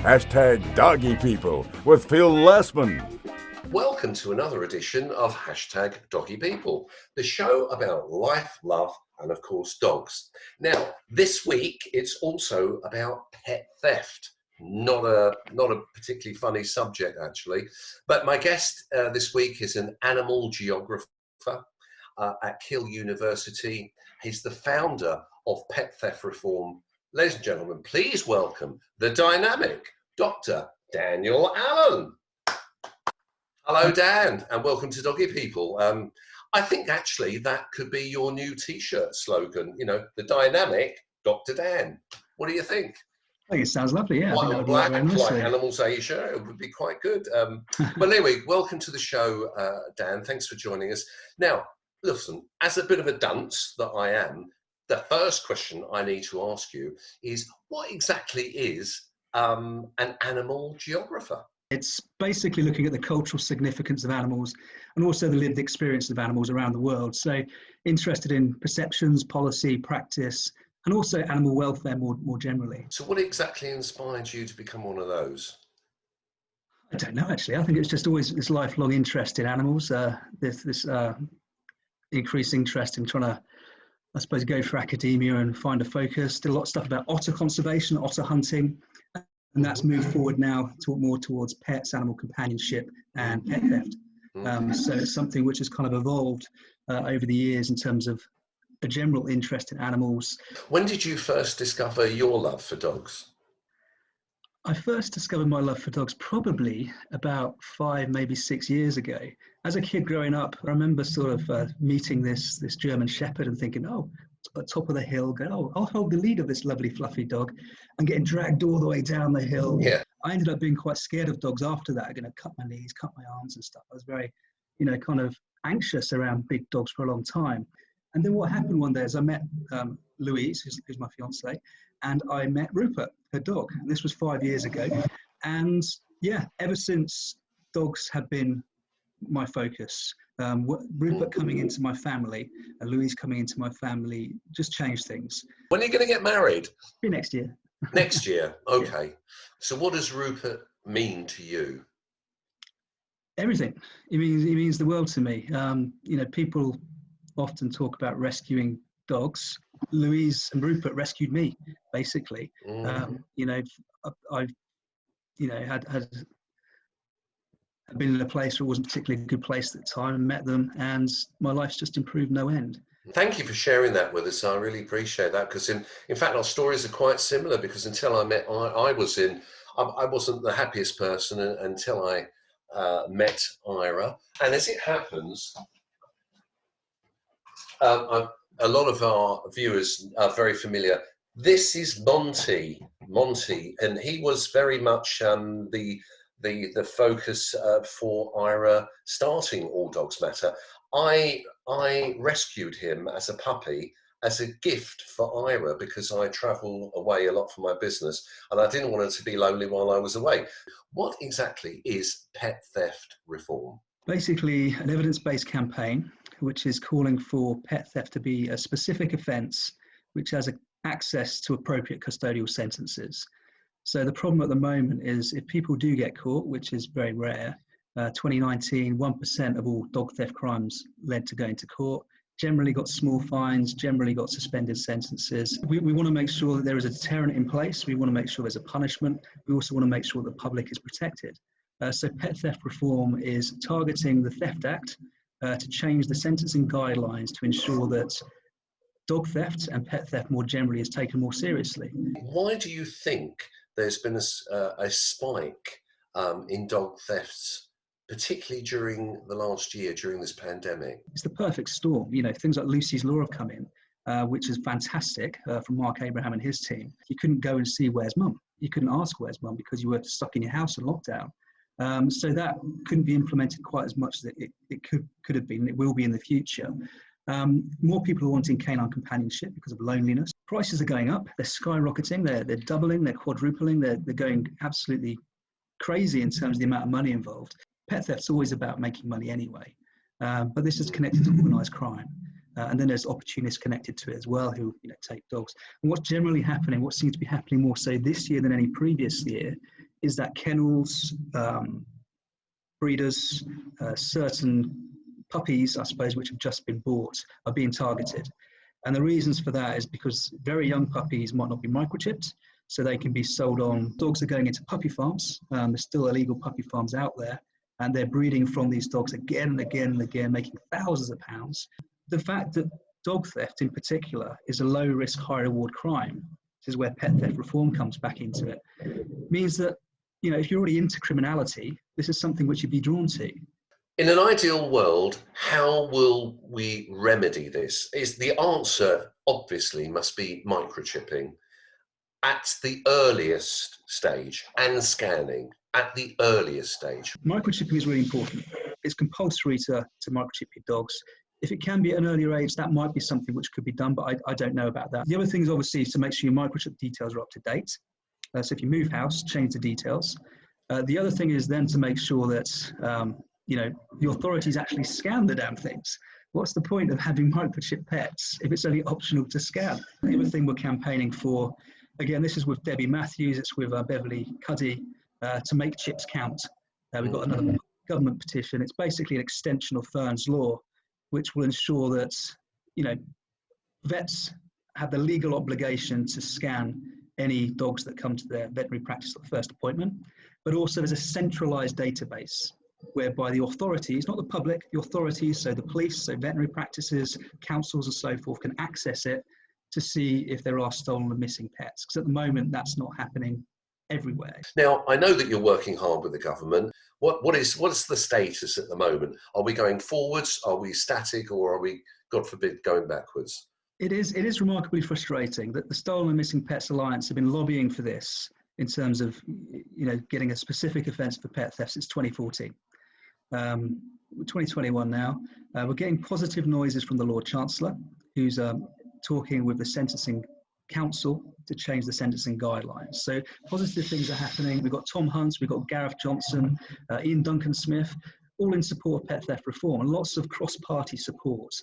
Hashtag Doggy People with Phil Lassman. Welcome to another edition of Hashtag Doggy People, the show about life, love, and of course dogs. Now, this week it's also about pet theft. Not a particularly funny subject actually, but my guest this week is an animal geographer at Keele University. He's the founder of Pet Theft Reform. Ladies and gentlemen, please welcome the dynamic Dr. Daniel Allen. Hello, Dan, and welcome to Doggy People. I think actually that could be your new T-shirt slogan, the dynamic Dr. Dan. What do you think? I think it sounds lovely, yeah. White and black, like Animals Asia, it would be quite good. Well, anyway, welcome to the show, Dan. Thanks for joining us. Now, listen, as a bit of a dunce that I am, the first question I need to ask you is, what exactly is an animal geographer? It's basically looking at the cultural significance of animals and also the lived experience of animals around the world. So interested in perceptions, policy, practice, and also animal welfare more generally. So what exactly inspired you to become one of those? I don't know, actually. I think it's just always this lifelong interest in animals, this increased interest in trying to, I suppose, go for academia and find a focus. Did a lot of stuff about otter conservation, otter hunting. And that's moved forward now more towards pets, animal companionship, and pet theft. So it's something which has kind of evolved over the years in terms of a general interest in animals. When did you first discover your love for dogs? I first discovered my love for dogs probably about 5, maybe 6 years ago. As a kid growing up, I remember sort of meeting this German Shepherd and thinking, oh, at the top of the hill, going, oh, I'll hold the lead of this lovely fluffy dog, and getting dragged all the way down the hill. Yeah. I ended up being quite scared of dogs after that. I'm going to cut my knees, cut my arms and stuff. I was very, kind of anxious around big dogs for a long time. And then what happened one day is I met Louise, who's my fiance, and I met Rupert, her dog. And this was 5 years ago. And yeah, ever since, dogs have been my focus. Rupert coming into my family and Louise coming into my family just changed things. When are you going to get married? Be next year. Next year, okay. Yeah. So what does Rupert mean to you? Everything. It means the world to me. People often talk about rescuing dogs. Louise and Rupert rescued me, basically. I've been in a place where it wasn't particularly a good place at the time and met them, and my life's just improved no end. Thank you for sharing that with us. I really appreciate that, because in fact our stories are quite similar, because until I met, I wasn't the happiest person until I met Ira. And as it happens, a lot of our viewers are very familiar. This is Monty, and he was very much the focus for Ira starting All Dogs Matter. I rescued him as a puppy as a gift for Ira, because I travel away a lot for my business and I didn't want her to be lonely while I was away. What exactly is pet theft reform? Basically, an evidence-based campaign which is calling for pet theft to be a specific offence which has access to appropriate custodial sentences. So the problem at the moment is if people do get caught, which is very rare, 2019, 1% of all dog theft crimes led to going to court, generally got small fines, generally got suspended sentences. We want to make sure that there is a deterrent in place. We want to make sure there's a punishment. We also want to make sure the public is protected. So pet theft reform is targeting the Theft Act to change the sentencing guidelines to ensure that dog theft and pet theft more generally is taken more seriously. Why do you think there's been a spike in dog thefts, particularly during the last year, during this pandemic? It's the perfect storm. Things like Lucy's Law have come in, which is fantastic from Mark Abraham and his team. You couldn't go and see where's mum. You couldn't ask where's mum because you were stuck in your house in lockdown. So that couldn't be implemented quite as much as it could have been. It will be in the future. More people are wanting canine companionship because of loneliness. Prices are going up. They're skyrocketing. They're doubling. They're quadrupling. They're going absolutely crazy in terms of the amount of money involved. Pet theft's always about making money anyway, but this is connected to organised crime. And then there's opportunists connected to it as well who take dogs. And what's generally happening, what seems to be happening more so this year than any previous year, is that kennels, breeders, certain puppies, I suppose, which have just been bought are being targeted. And the reasons for that is because very young puppies might not be microchipped, so they can be sold on. Dogs are going into puppy farms. There's still illegal puppy farms out there, and they're breeding from these dogs again and again and again, making thousands of pounds. The fact that dog theft in particular is a low risk, high reward crime, this is where pet theft reform comes back into it, means that, you know, if you're already into criminality, this is something which you'd be drawn to. In an ideal world, how will we remedy this? The answer obviously must be microchipping at the earliest stage and scanning at the earliest stage. Microchipping is really important. It's compulsory to microchip your dogs. If it can be at an earlier age, that might be something which could be done, but I don't know about that. The other thing is obviously to make sure your microchip details are up to date. So if you move house, change the details. The other thing is then to make sure that you know, the authorities actually scan the damn things. What's the point of having microchip pets if it's only optional to scan? The other thing we're campaigning for, again, this is with Debbie Matthews, it's with Beverly Cuddy, to make chips count. We've got another government petition. It's basically an extension of Fern's Law, which will ensure that, you know, vets have the legal obligation to scan any dogs that come to their veterinary practice at the first appointment, but also there's a centralized database whereby the authorities, not the public, the authorities, so the police, so veterinary practices, councils and so forth, can access it to see if there are stolen and missing pets. Because at the moment, that's not happening everywhere. Now, I know that you're working hard with the government. What's the status at the moment? Are we going forwards? Are we static? Or are we, God forbid, going backwards? It is remarkably frustrating that the Stolen and Missing Pets Alliance have been lobbying for this in terms of, you know, getting a specific offence for pet theft since 2014. 2021 now. We're getting positive noises from the Lord Chancellor, who's talking with the Sentencing Council to change the sentencing guidelines. So positive things are happening. We've got Tom Hunt, we've got Gareth Johnson, Ian Duncan Smith, all in support of pet theft reform, and lots of cross-party support.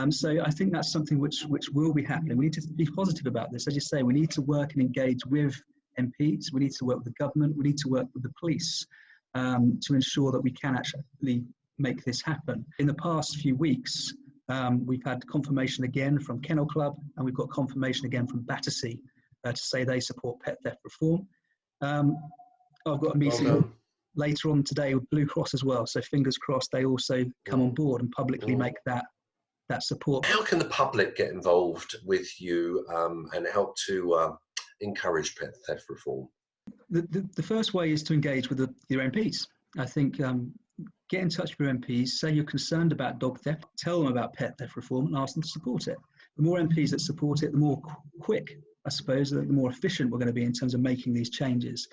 So I think that's something which will be happening. We need to be positive about this. As you say, we need to work and engage with MPs. We need to work with the government. We need to work with the police to ensure that we can actually make this happen. In the past few weeks, we've had confirmation again from Kennel Club, and we've got confirmation again from Battersea to say they support pet theft reform. I've got a meeting later on today with Blue Cross as well, so fingers crossed they also come on board and publicly make that support. How can the public get involved with you and help to encourage pet theft reform? The first way is to engage with your MPs. I think get in touch with your MPs, say you're concerned about dog theft, tell them about pet theft reform and ask them to support it. The more MPs that support it, the more quick, I suppose, the more efficient we're going to be in terms of making these changes.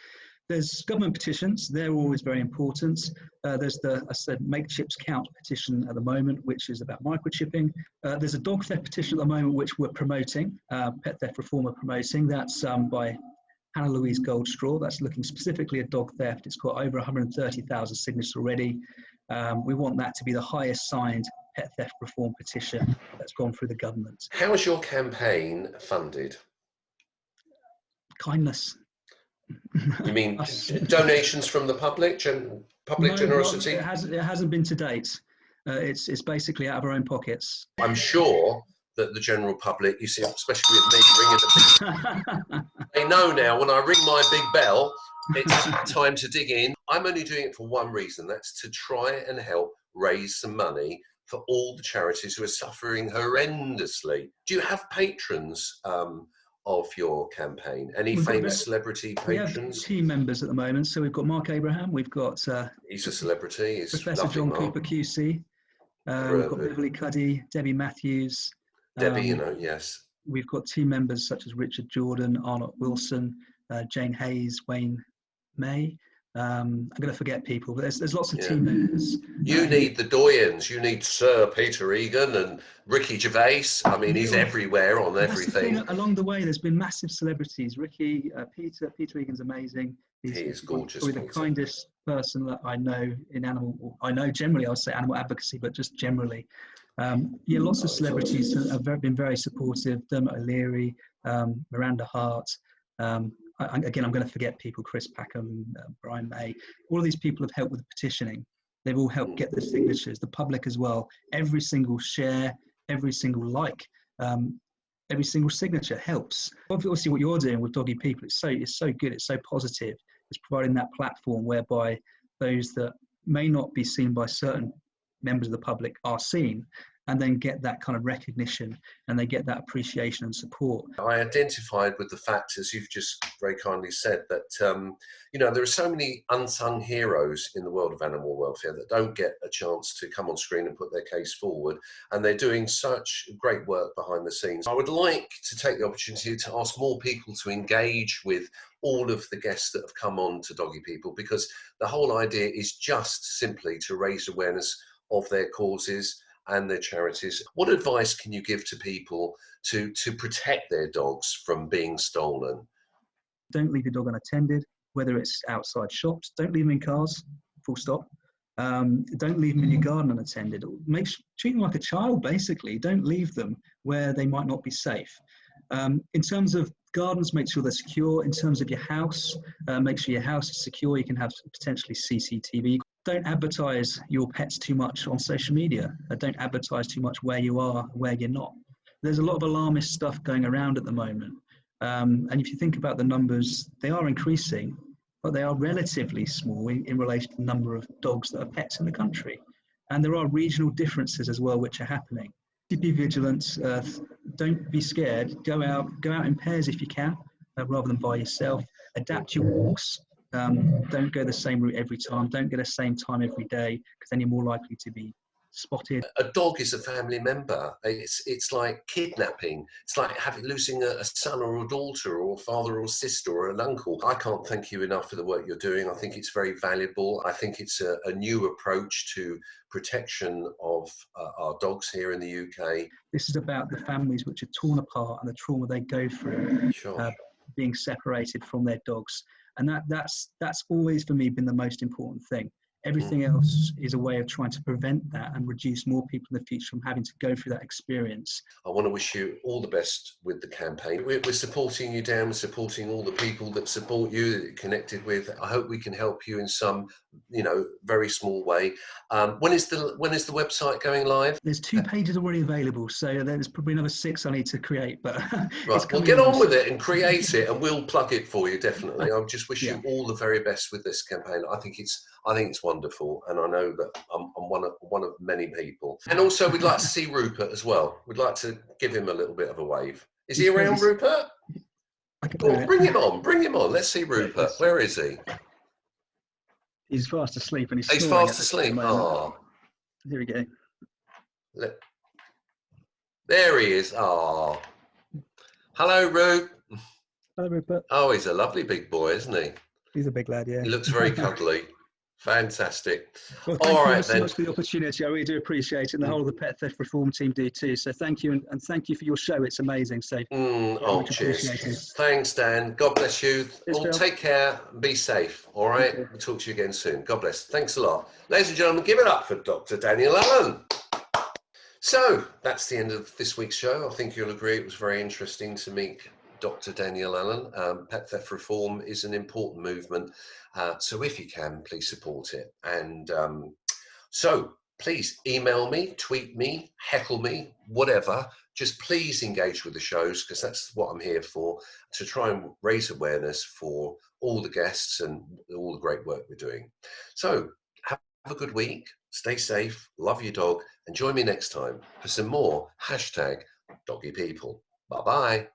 There's government petitions, they're always very important. There's the, I said, Make Chips Count petition at the moment, which is about microchipping. There's a dog theft petition at the moment, which we're promoting, pet theft reform are promoting. That's by Hannah Louise Goldstraw. That's looking specifically at dog theft. It's got over 130,000 signatures already. We want that to be the highest signed pet theft reform petition that's gone through the government. How is your campaign funded? Kindness. You mean donations from the public, generosity? It hasn't been to date. It's basically out of our own pockets. I'm sure that the general public, you see, especially with me ringing the bell, they know now when I ring my big bell, it's time to dig in. I'm only doing it for one reason. That's to try and help raise some money for all the charities who are suffering horrendously. Do you have patrons of your campaign? Any famous celebrity patrons? We have team members at the moment. So we've got Mark Abraham. We've got he's a celebrity. He's Professor John Cooper QC. We've got Beverly Cuddy, Debbie Matthews. Debbie, yes. We've got team members such as Richard Jordan, Arnott Wilson, Jane Hayes, Wayne May. I'm going to forget people, but there's lots of team members. You need the doyens. You need Sir Peter Egan and Ricky Gervais. I mean, he's everywhere on everything. Along the way, there's been massive celebrities. Ricky, Peter Egan's amazing. He is gorgeous. Probably the kindest person that I know in animal. I know generally, I would say animal advocacy, but just generally. Lots of celebrities have been very supportive. Dermot O'Leary, Miranda Hart, again, I'm going to forget people, Chris Packham, Brian May, all of these people have helped with the petitioning. They've all helped get the signatures, the public as well. Every single share, every single like, every single signature helps. Obviously, what you're doing with Doggy People, it's so good, it's so positive. It's providing that platform whereby those that may not be seen by certain members of the public are seen, and then get that kind of recognition, and they get that appreciation and support. I identified with the fact, as you've just very kindly said, that you know, there are so many unsung heroes in the world of animal welfare that don't get a chance to come on screen and put their case forward, and they're doing such great work behind the scenes. I would like to take the opportunity to ask more people to engage with all of the guests that have come on to Doggy People, because the whole idea is just simply to raise awareness of their causes and their charities. What advice can you give to people to protect their dogs from being stolen? Don't leave your dog unattended, whether it's outside shops. Don't leave them in cars, full stop. Don't leave them in your garden unattended. Treat them like a child, basically. Don't leave them where they might not be safe. In terms of gardens, make sure they're secure. In terms of your house, make sure your house is secure. You can have potentially CCTV. Don't advertise your pets too much on social media. Don't advertise too much where you are, where you're not. There's a lot of alarmist stuff going around at the moment. And if you think about the numbers, they are increasing, but they are relatively small in relation to the number of dogs that are pets in the country. And there are regional differences as well, which are happening. Be vigilant. Don't be scared. Go out in pairs if you can, rather than by yourself. Adapt your walks. Don't go the same route every time. Don't go the same time every day, because then you're more likely to be spotted. A dog is a family member. It's like kidnapping. It's like losing a son or a daughter or a father or a sister or an uncle. I can't thank you enough for the work you're doing. I think it's very valuable. I think it's a new approach to protection of our dogs here in the UK. This is about the families which are torn apart and the trauma they go through, Sure. being separated from their dogs. And that's always for me been the most important thing. Everything else is a way of trying to prevent that and reduce more people in the future from having to go through that experience. I want to wish you all the best with the campaign. We're supporting you, Dan. We're supporting all the people that support you, that you're connected with. I hope we can help you in some, very small way. When is the website going live? There's 2 pages already available, so there's probably another 6 I need to create. But right, well, get on with it and create it, and we'll plug it for you, definitely. I just wish you all the very best with this campaign. I think it's wonderful, and I know that I'm one of many people. And also, we'd like to see Rupert as well. We'd like to give him a little bit of a wave. Is he around, Rupert? Oh, bring him on. Let's see Rupert. Where is he? He's fast asleep, and he's fast asleep. Oh, here we go. There he is. Oh, hello, Rupert. Hello, Rupert. Oh, he's a lovely big boy, isn't he? He's a big lad, yeah. He looks very cuddly. Fantastic. Well, thank you so much for the opportunity. I really do appreciate it, and the whole of the Pet Theft Reform team do too. So thank you, and thank you for your show. It's amazing. So cheers. Thanks, Dan. God bless you. Take care and be safe. All right. We'll talk to you again soon. God bless. Thanks a lot. Ladies and gentlemen, give it up for Dr. Daniel Allen. So that's the end of this week's show. I think you'll agree it was very interesting to meet Dr. Daniel Allen. Pet Theft Reform is an important movement. So if you can, please support it. And so please email me, tweet me, heckle me, whatever. Just please engage with the shows, because that's what I'm here for, to try and raise awareness for all the guests and all the great work we're doing. So have a good week. Stay safe. Love your dog. And join me next time for some more #DoggyPeople. Bye-bye.